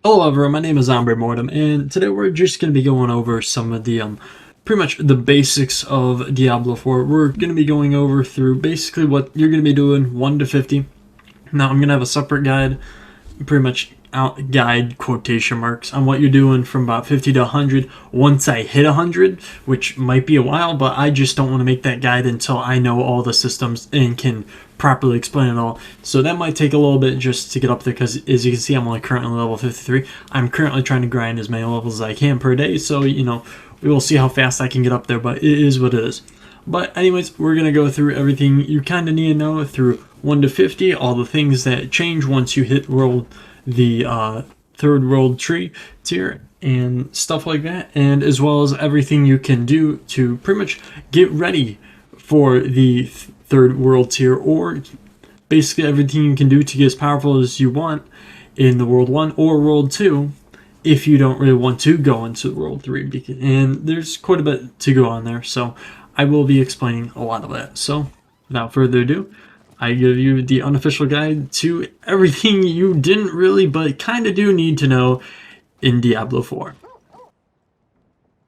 Hello everyone, my name is Ombre Mortem, and today we're just going to be going over some of the, pretty much the basics of Diablo 4. We're going to be going over through basically what you're going to be doing 1 to 50. Now I'm going to have a separate guide, pretty much guide quotation marks, on what you're doing from about 50 to 100 once I hit 100, which might be a while, but I just don't want to make that guide until I know all the systems and can properly explain it all. So that might take a little bit just to get up there, because as you can see, I'm only currently level 53. I'm currently trying to grind as many levels as I can per day, so we will see how fast I can get up there, but it is what it is. But anyways, we're going to go through everything you kind of need to know through 1 to 50, all the things that change once you hit the third world tree tier and stuff like that, and as well as everything you can do to pretty much get ready for the third world tier, or basically everything you can do to get as powerful as you want in the world 1 or world 2 if you don't really want to go into world 3, and there's quite a bit to go on there, so I will be explaining a lot of that. So without further ado, I give you the unofficial guide to everything you didn't really but kind of do need to know in Diablo 4.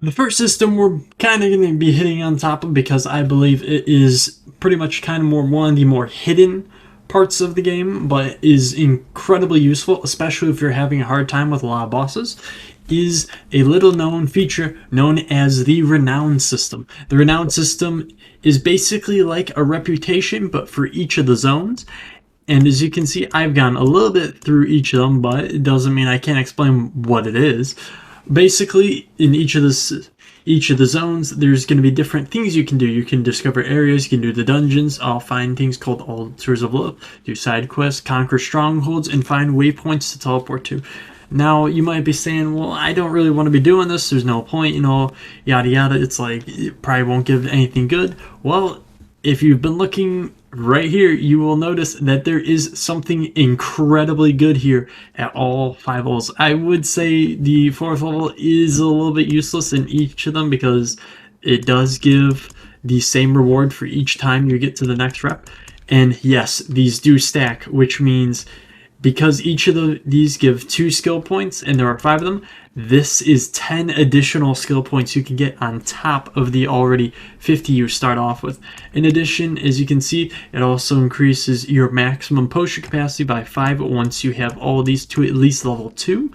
The first system we're kind of going to be hitting on top of, because I believe it is pretty much kind of one of the more hidden parts of the game, but is incredibly useful, especially if you're having a hard time with a lot of bosses, is a little known feature known as the Renown system. The Renown system is basically like a reputation, but for each of the zones. And as you can see, I've gone a little bit through each of them, but it doesn't mean I can't explain what it is. Basically, in each of the zones, there's going to be different things you can do. You can discover areas, you can do the dungeons, find things called altars of Lilth, do side quests, conquer strongholds, and find waypoints to teleport to. Now, you might be saying, well, I don't really want to be doing this, there's no point, yada yada. It's like, it probably won't give anything good. Well, if you've been looking right here, you will notice that there is something incredibly good here at all 5 levels. I would say the 4th level is a little bit useless in each of them, because it does give the same reward for each time you get to the next rep. And yes, these do stack, which means because each of these give 2 skill points, and there are 5 of them, this is 10 additional skill points you can get on top of the already 50 you start off with. In addition, as you can see, it also increases your maximum potion capacity by 5 once you have all these to at least level 2.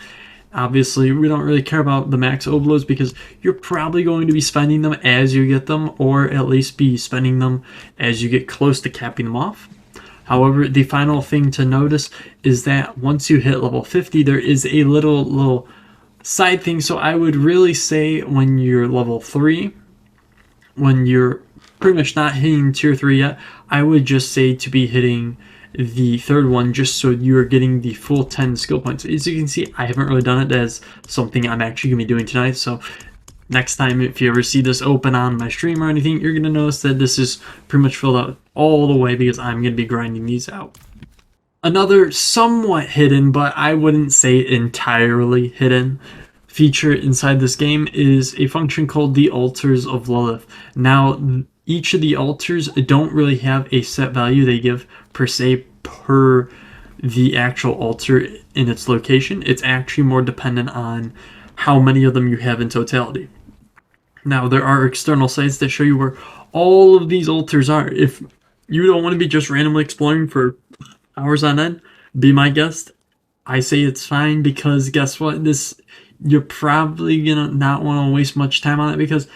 Obviously, we don't really care about the max Obols, because you're probably going to be spending them as you get them, or at least be spending them as you get close to capping them off. However, the final thing to notice is that once you hit level 50, there is a little side thing. So I would really say when you're level 3, when you're pretty much not hitting tier 3 yet, I would just say to be hitting the third one, just so you're getting the full 10 skill points. As you can see, I haven't really done it as something I'm actually going to be doing tonight, so next time, if you ever see this open on my stream or anything, you're going to notice that this is pretty much filled out all the way, because I'm going to be grinding these out. Another somewhat hidden, but I wouldn't say entirely hidden, feature inside this game is a function called the altars of Lilith. Now, each of the altars don't really have a set value they give per se per the actual altar in its location. It's actually more dependent on how many of them you have in totality. Now, there are external sites that show you where all of these altars are. If you don't want to be just randomly exploring for hours on end, be my guest. I say it's fine, because guess what? You're probably gonna not want to waste much time on it, because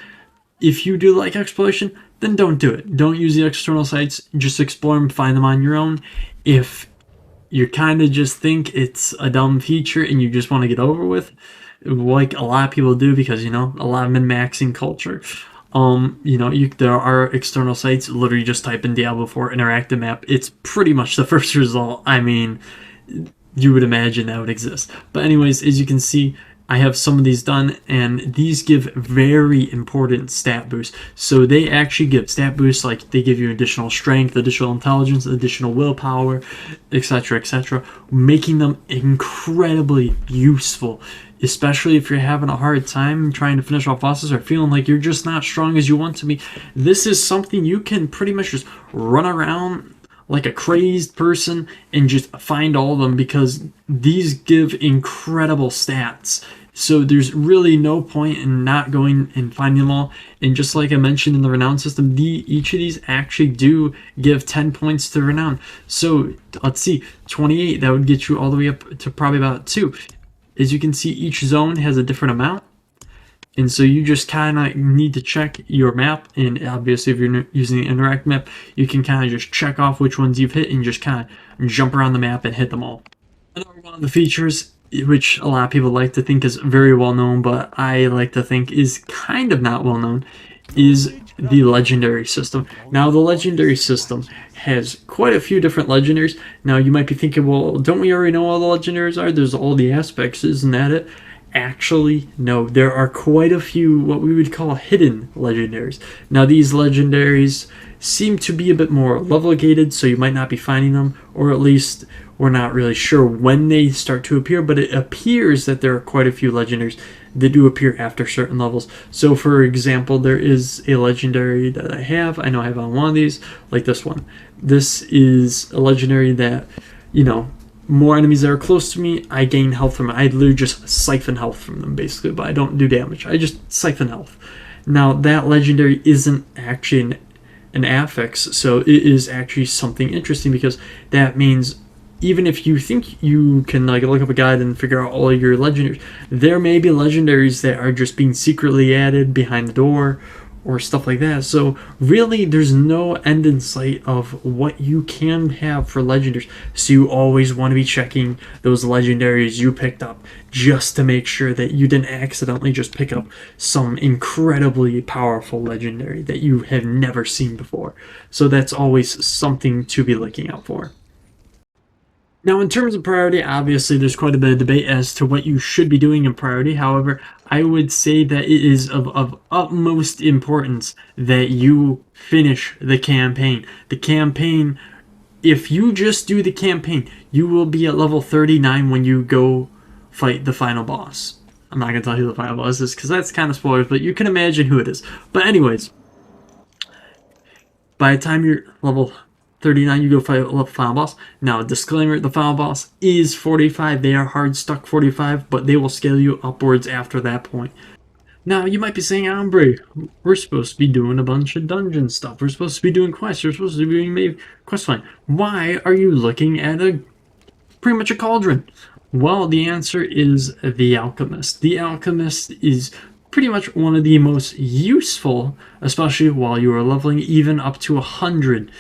if you do like exploration, then don't do it. Don't use the external sites. Just explore them, find them on your own. If you kind of just think it's a dumb feature and you just want to get over with, like a lot of people do, because a lot of min-maxing culture, there are external sites. Literally just type in Diablo 4 interactive map, it's pretty much the first result. I mean, you would imagine that would exist. But anyways, as you can see, I have some of these done, and these give very important stat boosts. So they actually give stat boosts, like they give you additional strength, additional intelligence, additional willpower, etc., etc., making them incredibly useful, especially if you're having a hard time trying to finish off bosses, or feeling like you're just not strong as you want to be. This is something you can pretty much just run around like a crazed person and just find all of them, because these give incredible stats. So there's really no point in not going and finding them all. And just like I mentioned in the Renown system, each of these actually do give 10 points to Renown. So let's see, 28, that would get you all the way up to probably about 2. As you can see, each zone has a different amount. And so you just kind of need to check your map. And obviously, if you're using the interact map, you can kind of just check off which ones you've hit and just kind of jump around the map and hit them all. Another one of the features, which a lot of people like to think is very well known, but I like to think is kind of not well known, is the legendary system. Now, the legendary system has quite a few different legendaries. Now, you might be thinking, well, don't we already know all the legendaries are? There's all the aspects, isn't that it? Actually, no, there are quite a few what we would call hidden legendaries. Now, these legendaries seem to be a bit more level gated, so you might not be finding them, or at least we're not really sure when they start to appear, but it appears that there are quite a few legendaries that do appear after certain levels. So, for example, there is a legendary that I know I have on one of these, like this one. This is a legendary that, you know, more enemies that are close to me, I gain health from it. I literally just siphon health from them, basically, but I don't do damage. I just siphon health. Now, that legendary isn't actually an affix, so it is actually something interesting, because that means even if you think you can like look up a guide and figure out all your legendaries, there may be legendaries that are just being secretly added behind the door or stuff like that. So really, there's no end in sight of what you can have for legendaries. So you always want to be checking those legendaries you picked up, just to make sure that you didn't accidentally just pick up some incredibly powerful legendary that you have never seen before. So that's always something to be looking out for. Now, in terms of priority, obviously there's quite a bit of debate as to what you should be doing in priority. However, I would say that it is of utmost importance that you finish the campaign. The campaign, if you just do the campaign, you will be at level 39 when you go fight the final boss. I'm not going to tell you who the final boss is, because that's kind of spoilers, but you can imagine who it is. But anyways, by the time you're level 39, you go fight the final boss. Now, disclaimer, the final boss is 45. They are hard stuck 45, but they will scale you upwards after that point. Now, you might be saying, Ombre, we're supposed to be doing a bunch of dungeon stuff. We're supposed to be doing quests. We're supposed to be doing maybe quest line. Why are you looking at pretty much a cauldron? Well, the answer is the Alchemist. The Alchemist is pretty much one of the most useful, especially while you are leveling even up to 100.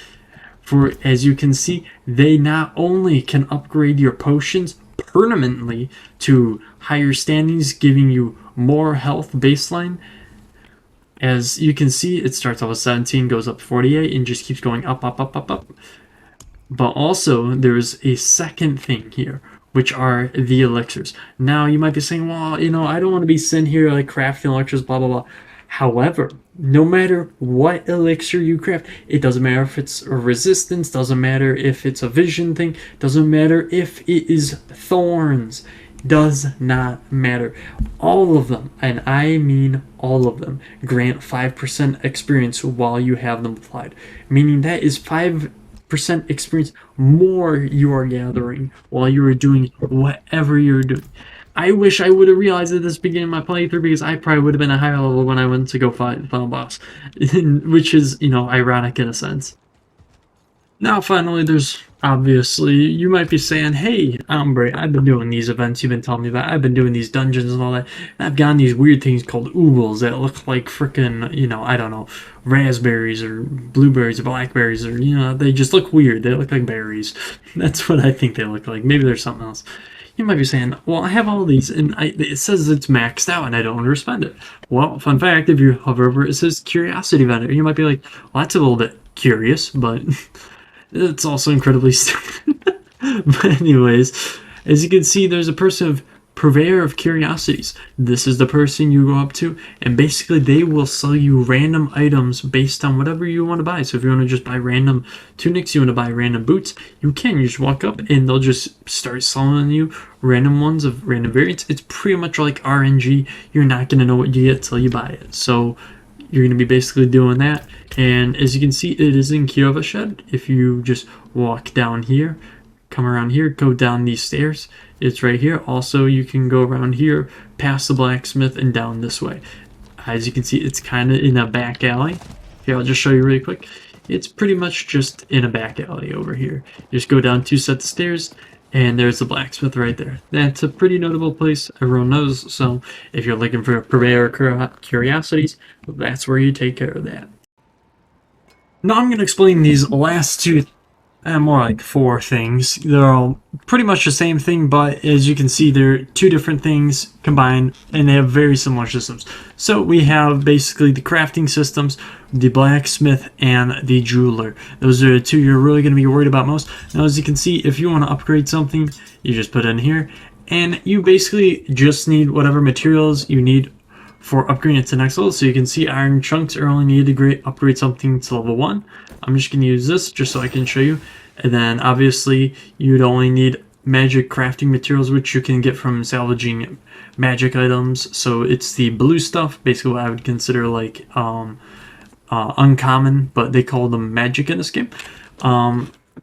For, as you can see, they not only can upgrade your potions permanently to higher standings, giving you more health baseline. As you can see, it starts off with 17, goes up 48, and just keeps going up, up, up, up, up. But also, there's a second thing here, which are the elixirs. Now, you might be saying, well, you know, I don't want to be sitting here like crafting elixirs, blah, blah, blah. However, no matter what elixir you craft, it doesn't matter if it's a resistance, doesn't matter if it's a vision thing, doesn't matter if it is thorns, does not matter. All of them, and I mean all of them, grant 5% experience while you have them applied. Meaning that is 5% experience more you are gathering while you are doing whatever you're doing. I wish I would have realized at this beginning of my playthrough, because I probably would have been a higher level when I went to go fight the final boss, which is, you know, ironic in a sense. Now, finally, there's obviously, you might be saying, hey, Ombre, I've been doing these events you've been telling me about. I've been doing these dungeons and all that. And I've gotten these weird things called Obols that look like frickin', you know, I don't know, raspberries or blueberries or blackberries, or, you know, they just look weird. They look like berries. That's what I think they look like. Maybe there's something else. You might be saying, well, I have all these, and it says it's maxed out, and I don't want to spend it. Well, fun fact, if you hover over it, it says Curiosity Vendor. You might be like, well, that's a little bit curious, but it's also incredibly stupid. But anyways, as you can see, there's a person of purveyor of curiosities. This is the person you go up to, and basically they will sell you random items based on whatever you want to buy. So if you want to just buy random tunics, you want to buy random boots, you can. You just walk up and they'll just start selling you random ones of random variants. It's pretty much like RNG. You're not going to know what you get till you buy it. So you're going to be basically doing that. And as you can see, it is in Kiowa Shed. If you just walk down here, come around here, go down these stairs, it's right here. Also, you can go around here, past the blacksmith, and down this way. As you can see, it's kind of in a back alley. Here, I'll just show you really quick. It's pretty much just in a back alley over here. You just go down 2 sets of stairs, and there's the blacksmith right there. That's a pretty notable place, everyone knows. So if you're looking for purveyor curiosities, that's where you take care of that. Now I'm going to explain these last 2, more like 4 things. They're all pretty much the same thing, but as you can see, they're 2 different things combined, and they have very similar systems. So we have basically the crafting systems, the blacksmith, and the jeweler. Those are the 2 you're really going to be worried about most. Now, as you can see, if you want to upgrade something, you just put it in here, and you basically just need whatever materials you need for upgrading it to next level. So you can see iron chunks are only needed to upgrade something to level 1. I'm just going to use this just so I can show you. And then obviously you'd only need magic crafting materials, which you can get from salvaging magic items. So it's the blue stuff, basically what I would consider like uncommon, but they call them magic in this game.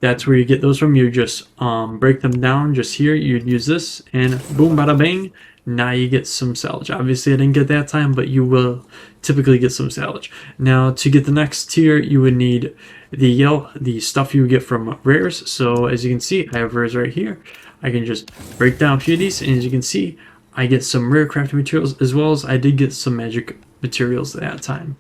That's where you get those from. You just break them down just here. You'd use this, and boom, bada bang. Now you get some salvage. Obviously, I didn't get that time, but you will typically get some salvage. Now, to get the next tier, you would need the stuff you get from rares. So, as you can see, I have rares right here. I can just break down a few of these, and as you can see, I get some rare crafting materials, as well as I did get some magic materials at that time.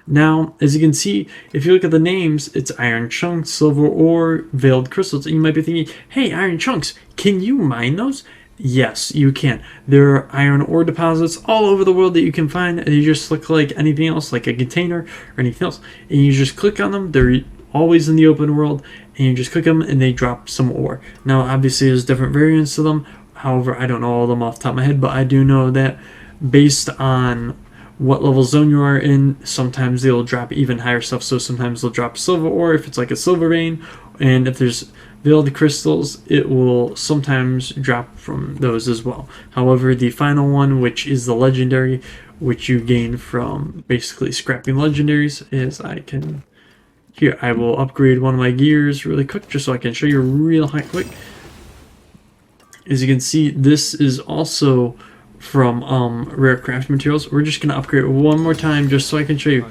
Now, as you can see, if you look at the names, it's iron chunks, silver ore, veiled crystals. And you might be thinking, hey, iron chunks, can you mine those? Yes, you can. There are iron ore deposits all over the world that you can find, and you just look like anything else, like a container or anything else, and you just click on them. They're always in the open world, and you just click them, and they drop some ore. Now, obviously, there's different variants to them. However, I don't know all of them off the top of my head, but I do know that based on what level zone you are in, sometimes they'll drop even higher stuff. So sometimes they'll drop silver ore if it's like a silver vein, and if there's veiled crystals, it will sometimes drop from those as well. However, the final one, which is the legendary, which you gain from basically scrapping legendaries, is here I will upgrade one of my gears really quick just so I can show you real quick. As you can see, this is also from rare craft materials. We're just gonna upgrade one more time just so I can show you.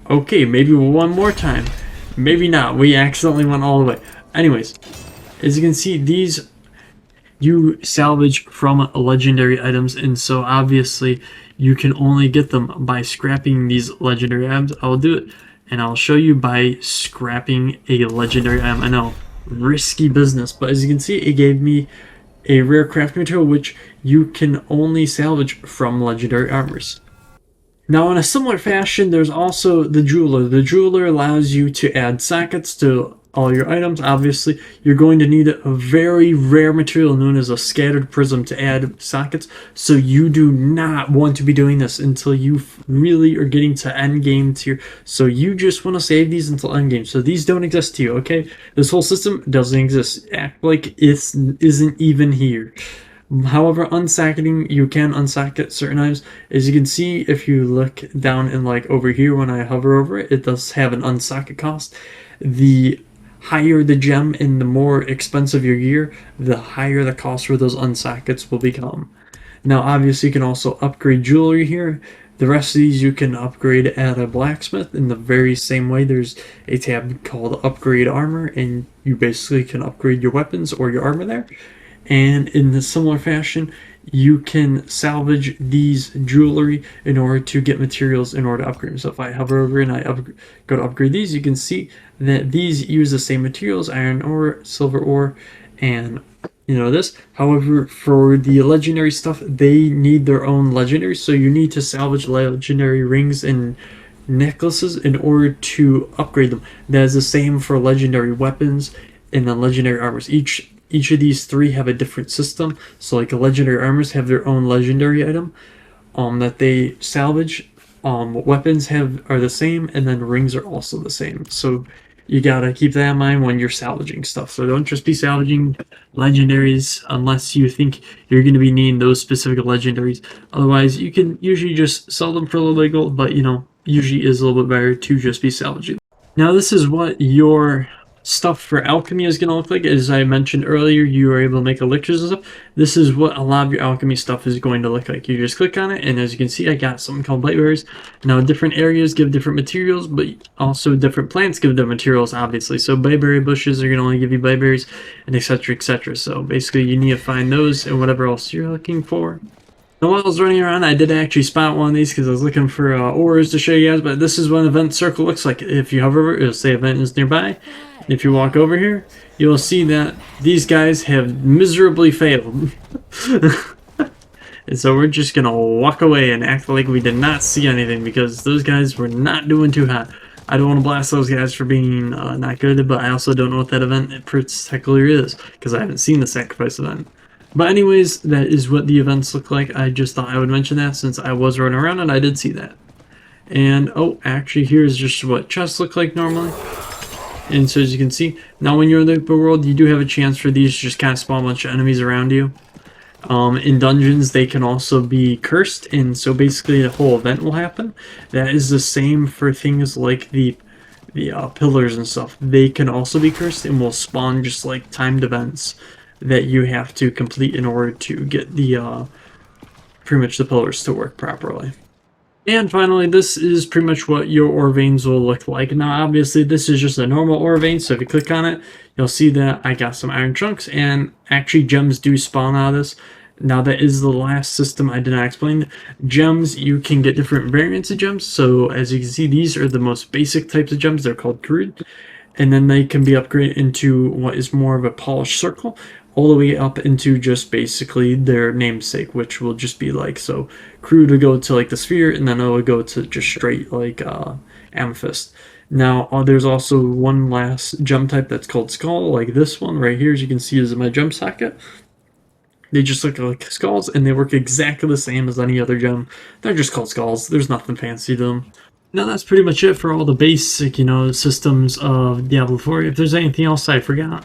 Okay, maybe one more time, maybe not. We accidentally went all the way. Anyways, as you can see, these you salvage from legendary items, and so obviously you can only get them by scrapping these legendary items. I'll do it, and I'll show you by scrapping a legendary item. I know, risky business, but as you can see, it gave me a rare craft material which you can only salvage from legendary armors. Now, in a similar fashion, there's also the jeweler. The jeweler allows you to add sockets to all your items. Obviously, you're going to need a very rare material known as a scattered prism to add sockets, so you do not want to be doing this until you really are getting to end game tier. So you just want to save these until end game. So these don't exist to you, okay? This whole system doesn't exist. Act like it isn't even here. However, unsocketing, you can unsocket certain items. As you can see, if you look down and like over here when I hover over it, it does have an unsocket cost. The higher the gem and the more expensive your gear, the higher the cost for those unsockets will become. Now, obviously, you can also upgrade jewelry here. The rest of these you can upgrade at a blacksmith in the very same way. There's a tab called Upgrade Armor, and you basically can upgrade your weapons or your armor there. And in a similar fashion, you can salvage these jewelry in order to get materials in order to upgrade them. So if I hover over and I go to upgrade these, you can see that these use the same materials, iron ore, silver ore, and this. However, for the legendary stuff, they need their own legendary, so you need to salvage legendary rings and necklaces in order to upgrade them. That is the same for legendary weapons and then legendary armors. Each of these 3 have a different system. So like legendary armors have their own legendary item that they salvage. Weapons are the same, and then rings are also the same. So you gotta keep that in mind when you're salvaging stuff. So don't just be salvaging legendaries unless you think you're going to be needing those specific legendaries. Otherwise, you can usually just sell them for a little bit of gold, but usually is a little bit better to just be salvaging. Now this is what your stuff for alchemy is going to look like. As I mentioned earlier, you are able to make elixirs and stuff. This is what a lot of your alchemy stuff is going to look like. You just click on it, and as you can see, I got something called bladeberries. Now different areas give different materials, but also different plants give different materials, obviously. So bladeberry bushes are going to only give you bladeberries, and etc, etc. So basically you need to find those and whatever else you're looking for. Now while I was running around, I did actually spot one of these because I was looking for ores to show you guys, but this is what an event circle looks like. If you hover over, it'll say event is nearby. If you walk over here, you'll see that these guys have miserably failed. And so we're just going to walk away and act like we did not see anything because those guys were not doing too hot. I don't want to blast those guys for being not good, but I also don't know what that event particularly is because I haven't seen the sacrifice event. But anyways, that is what the events look like. I just thought I would mention that since I was running around and I did see that. And, oh, actually, here's just what chests look like normally. And so as you can see, now when you're in the open world, you do have a chance for these to just kind of spawn a bunch of enemies around you. In dungeons, they can also be cursed, and so basically the whole event will happen. That is the same for things like the pillars and stuff. They can also be cursed and will spawn just like timed events that you have to complete in order to get the pretty much the pillars to work properly. And finally, this is pretty much what your ore veins will look like. Now, obviously, this is just a normal ore vein, so if you click on it, you'll see that I got some iron chunks, and actually gems do spawn out of this. Now, that is the last system I did not explain. Gems, you can get different variants of gems, so as you can see, these are the most basic types of gems. They're called crude, and then they can be upgraded into what is more of a polished circle, all the way up into just basically their namesake, which will just be like, so crude would go to like the sphere, and then it would go to just straight like amethyst. Now there's also one last gem type that's called skull, like this one right here, as you can see is my gem socket. They just look like skulls, and they work exactly the same as any other gem. They're just called skulls. There's nothing fancy to them. Now that's pretty much it for all the basic, systems of Diablo 4. If there's anything else I forgot,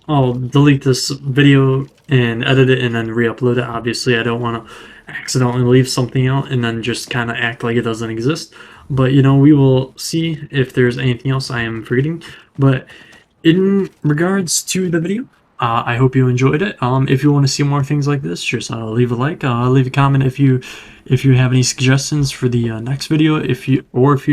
I'll delete this video and edit it and then re-upload it. Obviously, I don't want to accidentally leave something out and then just kind of act like it doesn't exist. But, we will see if there's anything else I am forgetting. But in regards to the video, I hope you enjoyed it. If you want to see more things like this, just leave a like, leave a comment if you have any suggestions for the next video, if you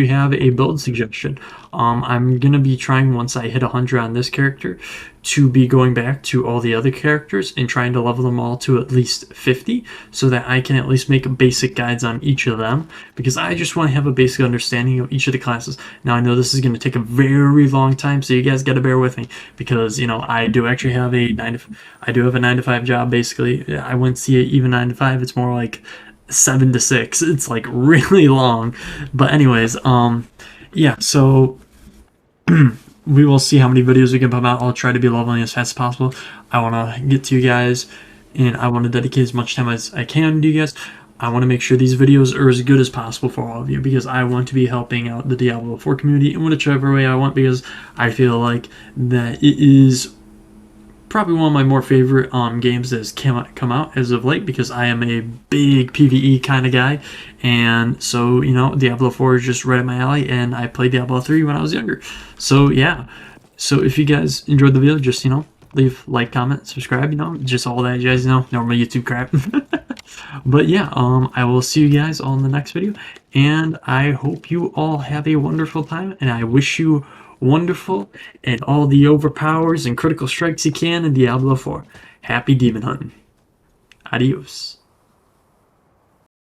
have a build suggestion. I'm gonna be trying, once I hit 100 on this character, to be going back to all the other characters and trying to level them all to at least 50, so that I can at least make basic guides on each of them, because I just want to have a basic understanding of each of the classes. Now I know this is going to take a very long time, so you guys got to bear with me, because I do actually have a 9 to 5 job. Basically, I wouldn't see it even 9 to 5. It's more like 7 to 6. It's like really long. But anyways, yeah, so we will see how many videos we can pump out. I'll try to be leveling as fast as possible. I want to get to you guys, and I want to dedicate as much time as I can to you guys. I want to make sure these videos are as good as possible for all of you, because I want to be helping out the Diablo 4 community in whichever way I want, because I feel like that it is probably one of my more favorite games that has come out as of late, because I am a big PvE kind of guy, and so Diablo 4 is just right up my alley, and I played Diablo 3 when I was younger. So yeah, so if you guys enjoyed the video, just leave like, comment, subscribe, just all that jazz, normal YouTube crap. But yeah, I will see you guys on the next video, and I hope you all have a wonderful time, and I wish you wonderful and all the overpowers and critical strikes you can in Diablo 4. Happy demon hunting. Adios.